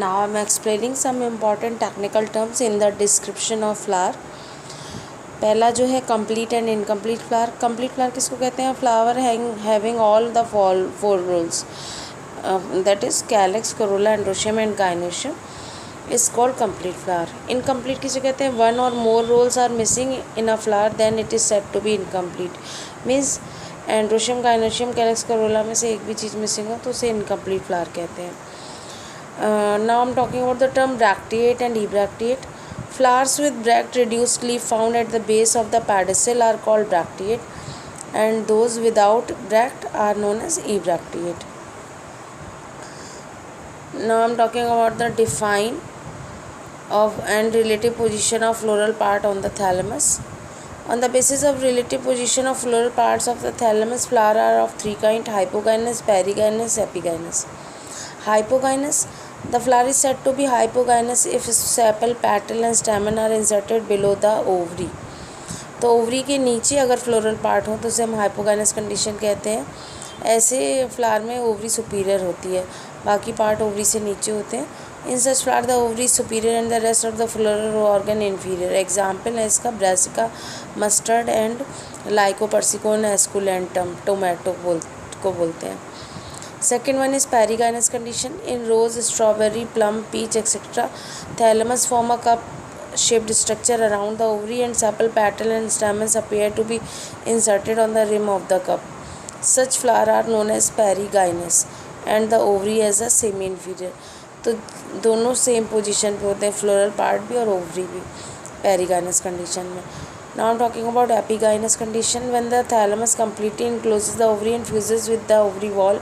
Now I am explaining some important technical terms in the description of flower. पहला जो है complete and incomplete flower. Complete flower किसको कहते हैं? Flower having all the four roles, that is calyx, corolla, androecium and gynoecium is called complete flower. Incomplete किसे कहते हैं? One or more roles are missing in a flower, then it is said to be incomplete. Means androecium, gynoecium, calyx, corolla में से एक भी चीज़ missing हो तो उसे incomplete flower कहते हैं. Now I'm talking about the term bracteate and ebracteate. Flowers with bract reduced leaf found at the base of the pedicel are called bracteate, and those without bract are known as ebracteate. Now I'm talking about the define of and relative position of floral part on the thalamus. On the basis of relative position of floral parts of the thalamus, flowers are of three kinds: hypogynous, perigynous, epigynous. Hypogynous. The flower is said to be hypogynous if sepal, petal and stamen are inserted below the ovary. तो ovary के नीचे अगर floral part हो तो उसे हम hypogynous condition कहते हैं. ऐसे फ्लावर में ओवरी सुपीरियर होती है, बाकी पार्ट ओवरी से नीचे होते हैं. In such flower the ovary superior and the rest of the floral organ inferior. Example है इसका Brassica, mustard and Lycopersicon esculentum tomato को बोलते हैं. Second one is perigynous condition. In rose, strawberry, plum, peach, etc. Thalamus form a cup-shaped structure around the ovary, and sepal, petal, and stamens appear to be inserted on the rim of the cup. Such flowers are known as perigynous, and the ovary as a semi-inferior. तो दोनों same position पे होते हैं, floral part भी और ovary भी perigynous condition में. Now I'm talking about epigynous condition. When the thalamus completely encloses the ovary and fuses with the ovary wall,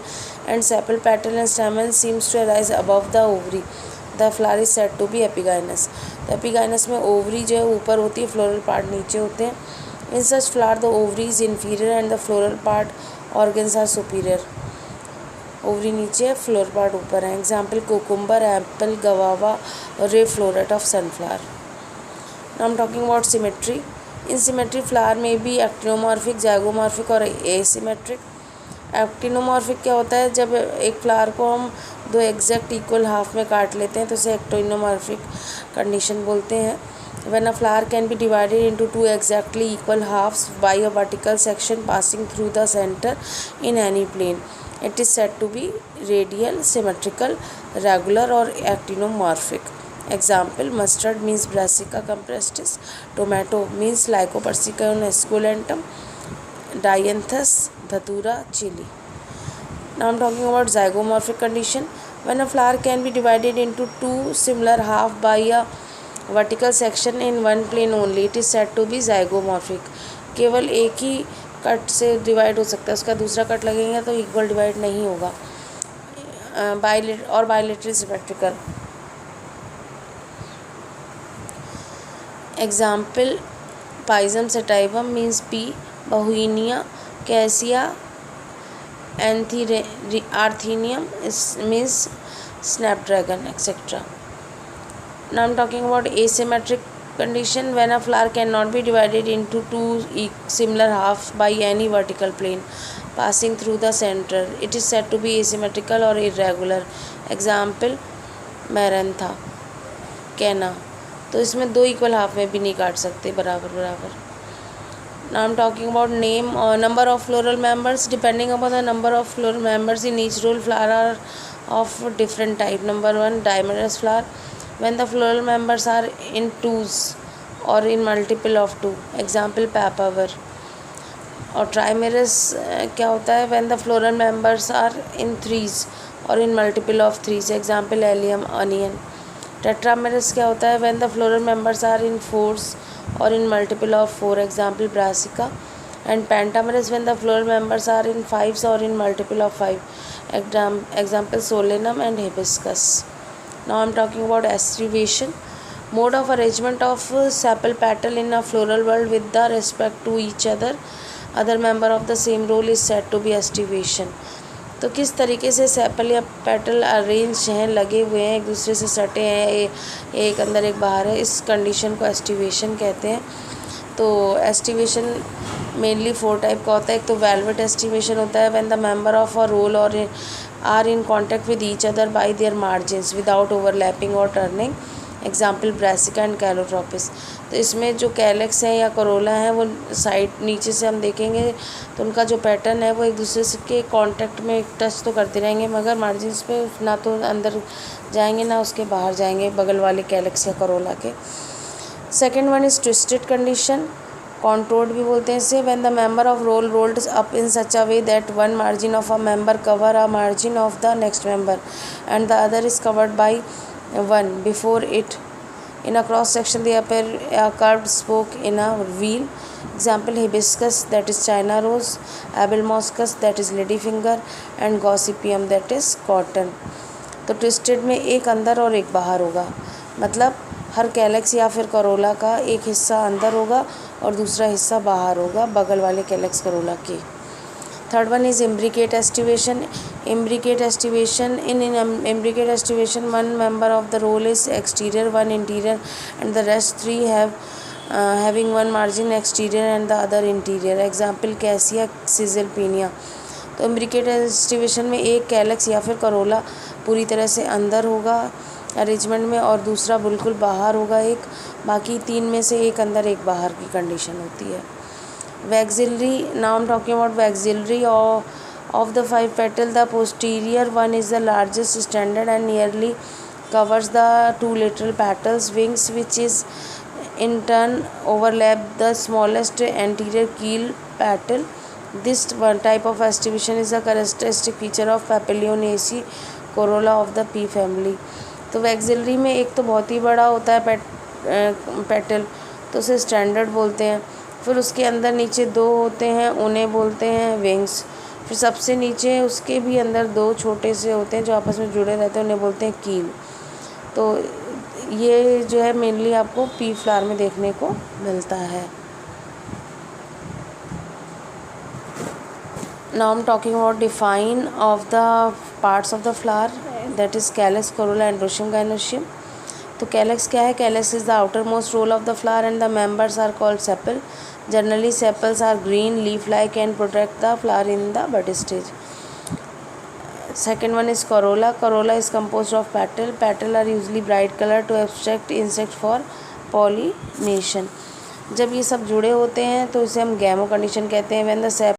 and sepal, petal and stamen seems to arise above the ovary, the flower is said to be epigynous. तो epigynous में ovary जो है ऊपर होती है, floral part नीचे होते हैं. In such flower the ovary is inferior and the floral part organs are superior. ovary नीचे है, floral part ऊपर है. Example cucumber, apple, guava, ray floret of sunflower. Now I'm talking about symmetry. In symmetry, flower may be actinomorphic, zygomorphic और asymmetric. Actinomorphic क्या होता है? जब एक फ्लावर को हम दो एग्जैक्ट इक्वल हाफ में काट लेते हैं तो उसे एक्टिनोमॉर्फिक कंडीशन बोलते हैं. When a flower can be divided into two exactly equal halves by a vertical section passing through the centre in any plane, it is said to be radial, symmetrical, regular और actinomorphic. Example, mustard means Brassica compresstis, tomato means Lycopersicum esculentum, dianthus, dhatura, chili. Now I'm talking about zygomorphic condition. When a flower can be divided into two similar halves by a vertical section in one plane only, it is said to be zygomorphic. केवल एक ही cut से divide हो सकता है, उसका दूसरा cut लगेगा तो इक्वल डिवाइड नहीं होगा. Bilateral symmetrical. Example, Pisum sativum means pea, Bahuinia, Cassia, Arthenium means snapdragon, etc. Now I'm talking about asymmetric condition. When a flower cannot be divided into two similar halves by any vertical plane passing through the center, it is said to be asymmetrical or irregular. Example, Marantha, Canna. तो इसमें दो equal half में भी नहीं काट सकते बराबर बराबर. Now I'm talking about name or number of floral members. Depending upon the number of floral members in each role, flower are of different type. Number one, dimerous flower. When the floral members are in twos or in multiple of two. Example, papaver. और trimerous क्या होता है? When the floral members are in threes or in multiple of threes. Example, allium, onion. Tetramerous क्या होता है? When the floral members are in fours or in multiple of four. Example Brassica. And pentamerous when the floral members are in fives or in multiple of five. Example Solanum and Hibiscus. Now I am talking about aestivation. Mode of arrangement of sepal petal in a floral world with the respect to each other member of the same role is said to B aestivation. तो किस तरीके से sepal या petal arrange हैं, लगे हुए हैं, एक दूसरे से सटे हैं, एक अंदर एक बाहर है, इस कंडीशन को एस्टिवेशन कहते हैं. तो एस्टिवेशन मेनली 4 टाइप का होता है. एक तो वेलवेट एस्टिवेशन होता है when the member of a whorl और are in contact with each other by their margins without overlapping or turning. Example Brassica and Calotropis. तो इसमें जो कैलेक्स है या करोला है वो साइड नीचे से हम देखेंगे तो उनका जो पैटर्न है वो एक दूसरे से के कांटेक्ट में टच तो करते रहेंगे, मगर मार्जिन्स पे ना तो अंदर जाएंगे ना उसके बाहर जाएंगे बगल वाले कैलेक्स या करोला के। Second one is twisted condition, contorted भी बोलते हैं इसे। When the member of whorl rolled up in such a way that one margin of a member cover a margin of the next member and the other is covered by one before it. In a cross section they appear a curved spoke in a wheel. Example hibiscus, that is China rose, abelmoschus, that is ladyfinger, and gossypium, that is cotton. तो twisted में एक अंदर और एक बाहर होगा, मतलब हर calyx या फिर करोला का एक हिस्सा अंदर होगा और दूसरा हिस्सा बाहर होगा बगल वाले कैलेक्स करोला के। Third one is imbricate estivation. Imbricate estivation, in imbricate estivation one member of the roll is exterior, one interior, and the rest three having one margin exterior and the other interior. Example Cassia caesalpinia. तो imbricate aestivation में एक calyx या फिर Corolla पूरी तरह से अंदर होगा अरेंजमेंट में और दूसरा बिल्कुल बाहर होगा, एक बाकी तीन में से एक अंदर एक बाहर की कंडीशन होती है। Waxillary, now I'm talking about waxillary of the 5 petal. The posterior one is the largest standard and nearly covers the 2 lateral petals. Wings, which is in turn overlap the smallest anterior keel petal. This one type of estivation is a characteristic feature of Papilionaceae corolla of the pea family. तो vexillary में एक तो बहुत ही बड़ा होता है petal, तो उसे स्टैंडर्ड बोलते हैं। फिर उसके अंदर नीचे 2 होते हैं, उन्हें बोलते हैं विंग्स। फिर सबसे नीचे उसके भी अंदर 2 छोटे से होते हैं जो आपस में जुड़े रहते हैं, उन्हें बोलते हैं कील। तो ये जो है मेनली आपको पी फ्लावर में देखने को मिलता है। Now I'm talking about define of the parts of the flower, that is calyx, corolla, androecium, gynoecium. तो कैलेक्स क्या है? Calyx is the outer most whorl of the flower and the members are called sepal. Generally sepals are green, leaf-like, and protect the flower in the bud stage. Second one is corolla. Corolla is composed of petal. Petal are usually bright color to attract insect for pollination. जब ये सब जुड़े होते हैं तो इसे हम गैमो condition कहते हैं. When the